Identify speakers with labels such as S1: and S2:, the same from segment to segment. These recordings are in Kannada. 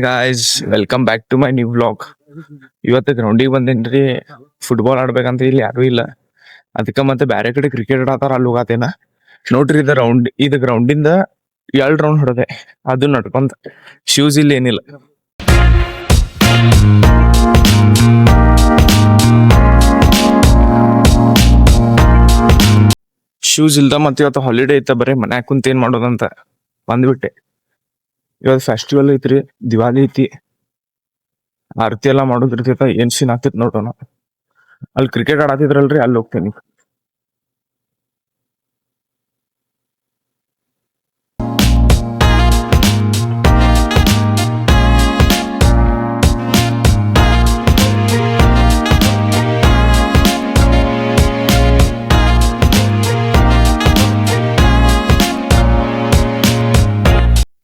S1: Guys welcome back to my new vlog. ಇವತ್ತು ಗ್ರೌಂಡಿಗೆ ಬಂದೇನ್ರಿ. ಫುಟ್ಬಾಲ್ ಆಡ್ಬೇಕಂತ ಇಲ್ಲಿ ಯಾರು ಇಲ್ಲ, ಅದಕ್ಕೆ ಮತ್ತೆ ಬೇರೆ ಕಡೆ ಕ್ರಿಕೆಟ್ ಆಡತಾರ ಅಲ್ಲಿ ಹೋಗತ್ತೇನ. ನೋಡ್ರಿ ಇದು ಗ್ರೌಂಡಿಂದ 2 ರೌಂಡ್ ಹೊಡೆದೆ, ಅದು ನಡ್ಕೊಂತ. ಶೂಸ್ ಇಲ್ಲಿ ಏನಿಲ್ಲ. ಶೂಸ್ ಇಲ್ದ ಮತ್ತೆ ಇವತ್ತು ಹಾಲಿಡೇ ಐತ, ಬರೀ ಮನ್ಯಾಗ ಕುಂತ ಏನ್ ಮಾಡೋದಂತ ಬಂದ್ಬಿಟ್ಟೆ. ಇವತ್ತು ಫೆಸ್ಟಿವಲ್ ಐತ್ರಿ, ದಿವಾಲಿ ಐತಿ, ಆರತಿ ಎಲ್ಲಾ ಮಾಡೋದಿರ್ತೈತ. ಏನ್ ಸೀನ್ ಆಗ್ತೈತ್ ನೋಡೋಣ. ಅಲ್ಲಿ ಕ್ರಿಕೆಟ್ ಆಡತಿದ್ರಲ್ರಿ, ಅಲ್ಲಿ ಹೋಗ್ತೇನಿ.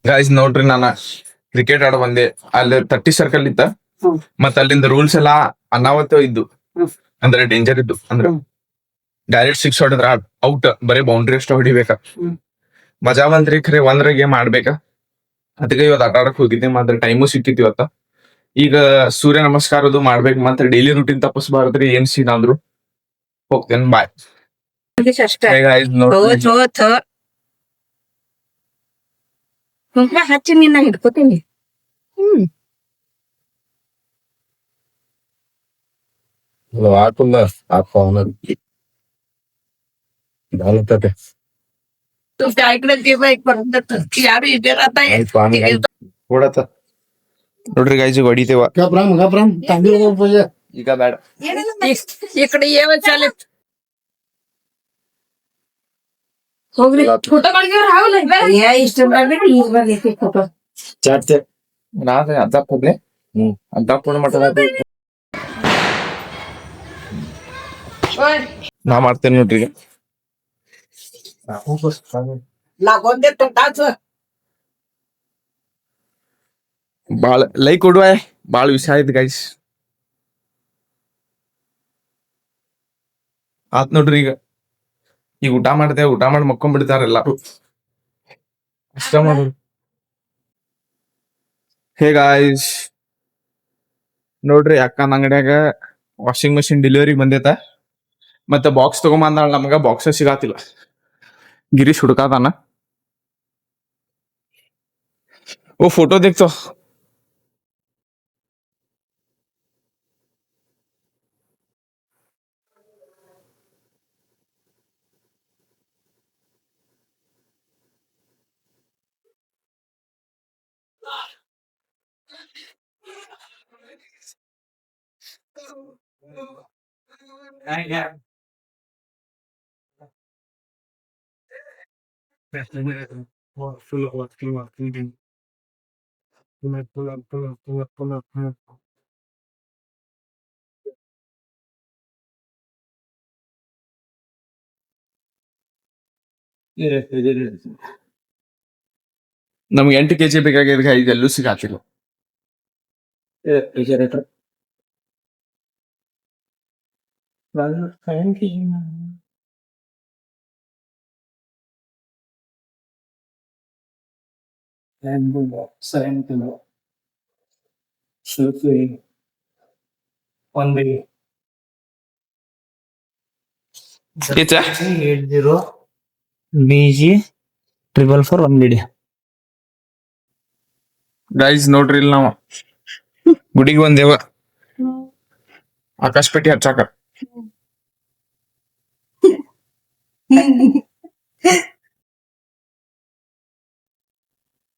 S1: ಗಾಯ್ಸ್ ನೋಡ್ರಿ, ನಾನ ಕ್ರಿಕೆಟ್ ಆಡ ಬಂದೆ. ಅಲ್ಲಿ 30 ಸರ್ಕಲ್ ಇತ್ತ, ಮತ್ತ ಅಲ್ಲಿಂದ ರೂಲ್ಸ್ ಎಲ್ಲಾ ಅನಾವತ್ತ ಇದ್ದು, ಅಂದ್ರೆ ಡೇಂಜರ್ ಇದ್ದು. ಅಂದ್ರೆ ಡೈರೆಕ್ಟ್ 6 ಹೊಡೆದ್ರ ಔಟ್, ಬರೀ ಬೌಂಡ್ರಿ ಅಷ್ಟ ಹೊಡಿಬೇಕ. ಮಜಾ ಬಂದ್ರಿ, ಖರೆ ಒಂದ್ರ ಗೇಮ್ ಆಡ್ಬೇಕ. ಅದಕ್ಕೆ ಇವತ್ತು ಆಟ ಆಡಕ್ ಹೋಗಿದ್ದೆ, ಮಾತ್ರ ಟೈಮು ಸಿಕ್ಕಿತ್ತು ಇವತ್ತ. ಈಗ ಸೂರ್ಯ ನಮಸ್ಕಾರದು ಮಾಡ್ಬೇಕು, ಮತ್ತೆ ಡೈಲಿ ರೂಟೀನ್ ತಪ್ಪಿಸ್ಬಾರ್ದ್ರಿ. ಏನ್ ಸೀನ್ ಅಂದ್ರು ಹೋಗ್ತೇನೆ, ಬಾಯ್.
S2: ಕುಂಕುಮ ಹಚ್ಚಿ ನಿನ್ನ ಹಿಡ್ಕೋತೀನಿ.
S3: ಹಾಕುಲ್ಲ ಹಾಕೋ ಅವನತ್ತೆ
S2: ಯಾರು
S1: ಓಡತ್ತ ನೋಡ್ರಿ ಗಾಯ್ಸ್, ಈಗ ಹೊಡಿತೇವ. ಈಗ ಬೇಡ,
S2: ಈ ಕಡೆ ಏವ ಚಾಲೆ ಹೋಗ್ರಿ. ಫೋಟೋ ಇಷ್ಟ ಫೋಟೋ
S3: ಚಾಟ್ತೆ
S1: ನಾಳೆ ಅರ್ಧ ಹೋಗ್ಲೆ. ಅರ್ಧ ಪೂರ್ಣ ಮಾಡ್ತದ. ನಾ ಮಾಡ್ತೇನೆ ನೋಡ್ರಿ ಈಗ. ಬಾಳ ಲೈಕ್ ಕೊಡುವ, ಬಾಳ ವಿಷಯ ಆಯ್ತು ಗೈಸ್. ಆತ್ ನೋಡ್ರಿ. ಈಗ ಊಟ ಮಾಡಿ ಮಕ್ಕೊಂಡ್ ಬಿಡ್ತಾರ ಎಲ್ಲಾರು. ಇಷ್ಟ ಮಾಡೋದು. ಹೇ ಗಾಯ್ಸ್ ನೋಡ್ರಿ, ಅಕ್ಕನ ಅಂಗಡ್ಯಾಗ ವಾಷಿಂಗ್ ಮಷಿನ್ ಡೆಲಿವರಿ ಬಂದೈತ. ಮತ್ತೆ ಬಾಕ್ಸ್ ತಗೊಂಬಂದಾಳ, ನಮಗ ಬಾಕ್ಸ್ ಸಿಗಾತಿಲ್ಲ. ಗಿರೀಶ್ ಹುಡುಕಾದಾನ. ಓ ಫೋಟೋ ದೇಖ್ತೋ. ನಮ್ಗೆ 8 kg ಬೇಕಾಗಿದ್ರೆ ಇದೆಲ್ಲೂ ಸಿಗಾತಿಲ್ಲ.
S4: BG444
S1: ಗೈಸ್ ನೋಡ್ರಿ, ಇಲ್ಲಿ ನಾವ್ ಗುಡಿಗೆ ಬಂದೇವ ಆಕಾಶ್ ಪೆಟ್ಟಿ ಹಚ್ಚಾಕ.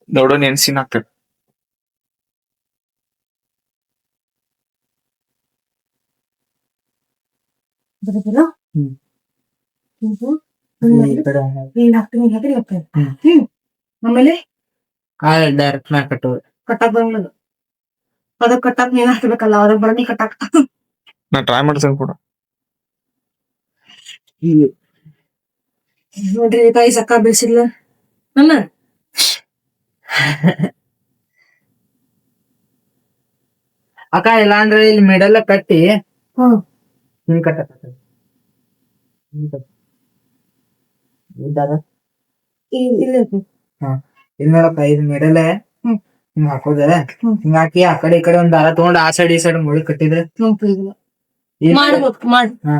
S1: ನೋಡೋಣ ಏನ್ ಸೀನ್ ಆಗ್ತದೆ.
S2: ಆಮೇಲೆ
S4: ಡೈರೆಕ್ಟ್ ಮ್ಯಾಕ್ ಕಟ್ಟೋದು.
S2: ಕಟ್ಟಾಕ್ ಬಂದ್ಲದು. ಅದ ಕಟ್ಟಾಕ್ ನೀನ್ ಹಾಕ್ಬೇಕಲ್ಲ, ಅದ್ರ ಬರನಿ ಕಟ್ಟಾಕ್.
S1: ನಾ ಟ್ರೈ ಮಾಡ್ತೇನೆ ಕೂಡ.
S2: ನೋಡ್ರಿ ಕಾಯಿ ಸಕ್ಕ ಬೇಸಿಲ್ಲ ನನ್ನ.
S4: ಅಕ್ಕ ಇಲ್ಲ ಅಂದ್ರೆ ಇಲ್ಲಿ ಮಿಡಲ್ ಕಟ್ಟಿ ಹಿಂಗ್ ಕಟ್ಟ
S2: ಇಲ್ಲ
S4: ಇಲ್ಲಿ ನೋಡಕ್ಕ ಇದು ಮಿಡಲ್ ಹಿಂಗ್ ಹಾಕೋದ ಹಿಂಗ್ ಹಾಕಿ ಆ ಕಡೆ ಈ ಕಡೆ ಒಂದ್ ದಾರ ತಗೊಂಡ್ ಆ ಸೈಡ್ ಈ ಸೈಡ್ ಮುಳಿ ಕಟ್ಟಿದ್ರೆ
S2: ಮಾಡ್ಬೇಕು ಮಾಡ್
S4: ಹಾ.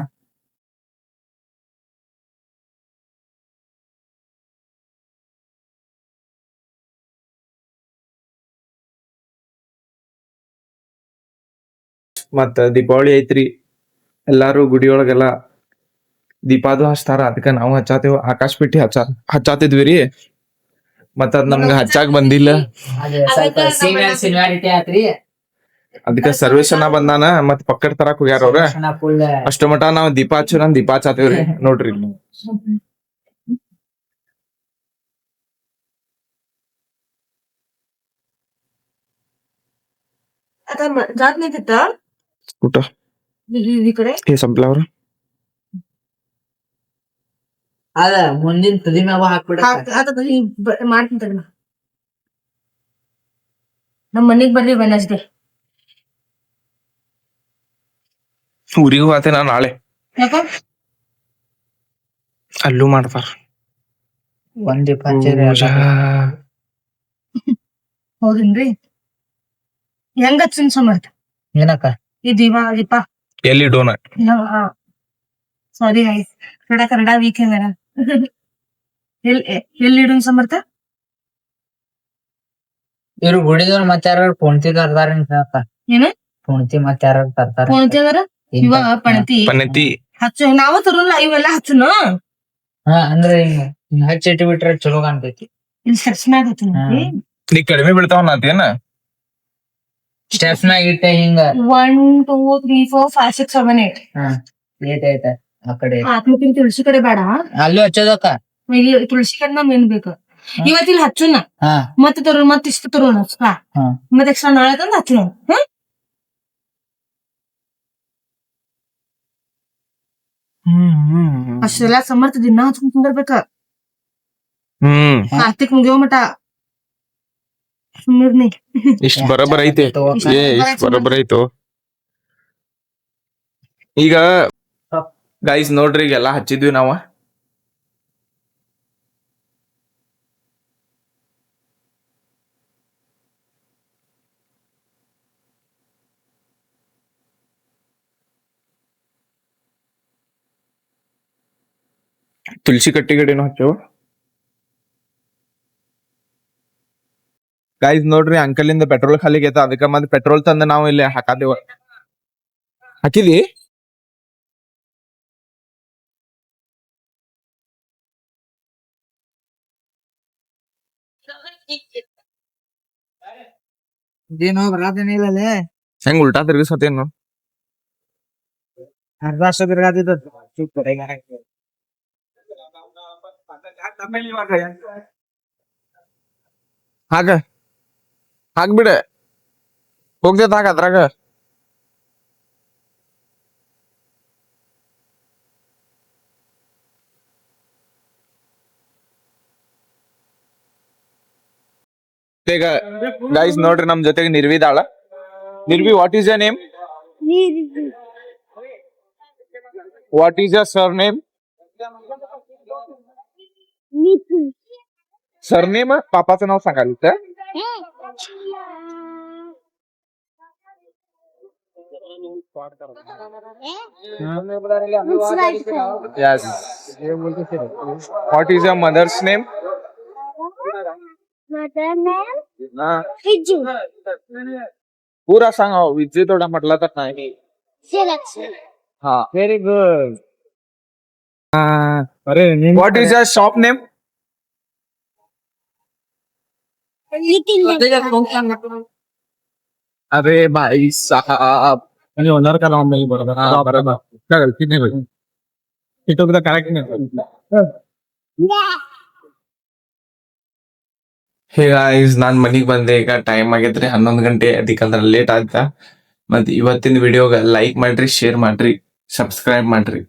S1: ಮತ್ತ ದೀಪಾವಳಿ ಐತ್ರಿ, ಎಲ್ಲಾರು ಗುಡಿ ಒಳಗೆಲ್ಲ ದೀಪಾದು ಹಚ್ತಾರ. ಅದಕ್ಕ ನಾವು ಹಚ್ಚಾತೇವ್, ಆಕಾಶ್ ಬಿಟ್ಟಿ ಹಚ್ಚಾತಿದ್ವಿ ರೀ. ಮತ್ತ ಅದ್ ನಮ್ಗ ಹಚ್ಚಾಕ್ ಬಂದಿಲ್ಲ,
S4: ಅದ್ ಸ್ವಲ್ಪ ಸಿಮಿಲಾರಿಟಿ ಆತ್ರಿ.
S1: ಅದಕ್ಕ ಸರ್ವೇಶನ ಬಂದಾನ, ಮತ್ ಪಕ್ಕಡ್ ತರಾಕ್ ಹೋಗ್ಯಾರ ಅವ್ರ.
S4: ಫುಲ್
S1: ಅಷ್ಟ ಮಟ ನಾವ್ ದೀಪ ಹಚ್ಚೋಣ ದೀಪ ಹಚ್ಚಾತೇವ್ರಿ ನೋಡ್ರಿ.
S2: ಜಾತ್ ನಿಂತಿತ್ತ
S1: ಊಟ
S2: ಈ ಕಡೆ
S1: ಏ ಸಂಪ್ಲವ್ರ
S4: ಅದ ಮುಂದಿನ ತುದಿ ಮ್ಯಾಗ ಹಾಕ್ಬಿಡ.
S2: ಮಾಡ್ತೀನಿ ತಡಿ ನಾ. ನಮ್ ಮನಿಗ್ ಬರ್ರಿ ವೆನಸ್ಡೇ.
S1: ಊರಿಗೂ ಆತೆ ನಾ ನಾಳೆ,
S2: ಯಾಕ
S1: ಅಲ್ಲೂ ಮಾಡ್ತಾರ
S4: ಒಂದ್ ದೀಪ ಹಚ್ಚಿರಿ
S1: ಪೂಜಾ.
S2: ಹೌದೇನ್ರಿ? ಹೆಂಗ ಹಚ್ಚಿನ ಸಮರ್ಥ
S4: ಏನಕ್ಕ
S2: ಈ ದೀಪ
S1: ಎಲ್ಲಿ ಡೋನ
S2: ಸಾರಿ ಕನ್ನಡ ವೀಕ್ ಹೆಂಗಾರ ಎಲ್ಲಿ ಇಡೋನ್ ಸಮರ್ಥ?
S4: ಇವ್ರು ಗುಡಿದವ್ರು ಮತ್ತ ಯಾರು ಪುಣ್ತಿ ತರ್ತಾರ ಅಕ್ಕ.
S2: ಏನ
S4: ಪುಣ್ತಿ ಮತ್ತ ಯಾರು ತರ್ತಾರ?
S2: ಪಣತಿ ಅದರ ಇವ ಪಣತಿ
S1: ಪನತಿ
S2: ಹಚ್ಚು, ನಾವ ತರೋಲ್ಲ ಇವೆಲ್ಲ ಹಚ್ಚುನು.
S4: ಹಾ ಅಂದ್ರೆ ಹಿಂಗ್ ಹಚ್ಚಿ ಇಟ್ಟು ಬಿಟ್ರೆ ಚಲೋ ಕಾಣ್ತೈತಿ.
S2: ಇಲ್ಲಿ ಸ್ಟೆಪ್ಸ್ ಮ್ಯಾಗ ಹಚ್ಚುನ್ರಿ.
S1: ನೀ ಕಡಿಮೆ ಬೀಳ್ತಾವ ನಾತೇನ?
S4: ಸ್ಟೆಪ್ಸ್ ಮ್ಯಾಗ ಇಟ್ಟೆ ಹಿಂಗ
S2: 1 2 3 4 5 6 7 8
S4: ಏಟ್ ಆ ಕಡೆ
S2: ಆತ್ಮಕ್ಕಿಂತ ತುಳಸಿ ಕಡೆ ಬೇಡ,
S4: ಅಲ್ಲೂ ಹಚ್ಚೋದಕ್ಕ.
S2: ಇಲ್ಲಿ ತುಳಸಿ ಕಡೆ ನಮ್ ಏನ್ ಬೇಕು ಇವತ್ ಇಲ್ಲಿ ಹಚ್ಚುನ,
S4: ಹಾ
S2: ಮತ್ತೆ ತರೋಣ, ಮತ್ತೆ ಇಷ್ಟು ತರೋಣ,
S4: ಹಾ.
S2: ಮತ್ತೆ ಎಕ್ಸ್ಟ್ರಾ ನಾಳೆ ತಂದು ಹಚ್ಚೋಣ. ಅಷ್ಟೆಲ್ಲ ಸಮರ್ಥ ದಿನ ಹಚ್ಕೊಂಡ್ ಕುಂದಿರ್ಬೇಕ ಕಾರ್ತಿಕ್ ಮುಗಿಯೋ ಮಟ. ಸುಮ್ಮಿರ್ನಿ.
S1: ಇಷ್ಟ ಬರೋಬ್ಬರ ಐತೆ, ಇಷ್ಟ ಬರೋಬ್ಬರ ಐತೋ. ಈಗ ಗೈಸ್ ನೋಡ್ರಿ, ಈಗ ಎಲ್ಲಾ ಹಚ್ಚಿದ್ವಿ ನಾವ. ತುಳಸಿ ಕಟ್ಟಿ ಗಡಿನೂ ಹಚ್ಚೋ. ಗೈಸ್ ನೋಡ್ರಿ, ಅಂಕಲಿಂದ ಪೆಟ್ರೋಲ್ ಖಾಲಿ ಆಗೈತ, ಅದಕ್ಕ ಮತ್ತೆ ಪೆಟ್ರೋಲ್ ತಂದ ನಾವು ಇಲ್ಲಿ ಹಾಕಾದೇವ. ಹಾಕಿದಿ?
S4: ಇದೇನೋ ಬರಾದೇನಿಲ್ಲೇ
S1: ಹೆಂಗ್ ಉಲ್ಟಾ ತಿರ್ಗಿಸತೇನು?
S4: ಅರ್ಧ ಅಷ್ಟ ತಿರ್ಗಾತಿದ್ದ.
S1: ಹಾಕ್ಬಿಡ, ಹೋಗ್ತೇತ ಹಾಕ ಅದ್ರಾಗ. ಈಗ ಗೈಸ್ ನೋಡ್ರಿ, ನಮ್ ಜೊತೆಗೆ ನಿರ್ವಿದಾಳ. Nirvi, what is your name? What is your surname? Surname पापाचं नाव सांगाल तर? Yes. What is your mother's name?
S5: Mother name Viju.
S1: पूरा सांगा, विजय थोडा म्हटला तर नाही.
S5: Selection.
S1: हा,
S4: very good.
S1: what is your shop name?
S5: Little.
S1: अरे भाई साहब,
S3: आणि ओनर का नाव नाही बरोबर.
S1: हा, बरोबर.
S3: काय गलती नाही भाई, इथं कुठं करेक्ट नाही.
S1: ಹೇ ಗಾಯ್ಸ್, ನಾನ್ ಮನಿಗ್ ಬಂದೆ. ಈಗ ಟೈಮ್ ಆಗೈತ್ರಿ 11 ಗಂಟೆ. ಅದಕ್ಕಂದ್ರ ಲೇಟ್ ಆಯ್ತಾ. ಮತ್ ಇವತ್ತಿನ ವಿಡಿಯೋಗ ಲೈಕ್ ಮಾಡ್ರಿ, ಶೇರ್ ಮಾಡ್ರಿ, ಸಬ್ಸ್ಕ್ರೈಬ್ ಮಾಡ್ರಿ.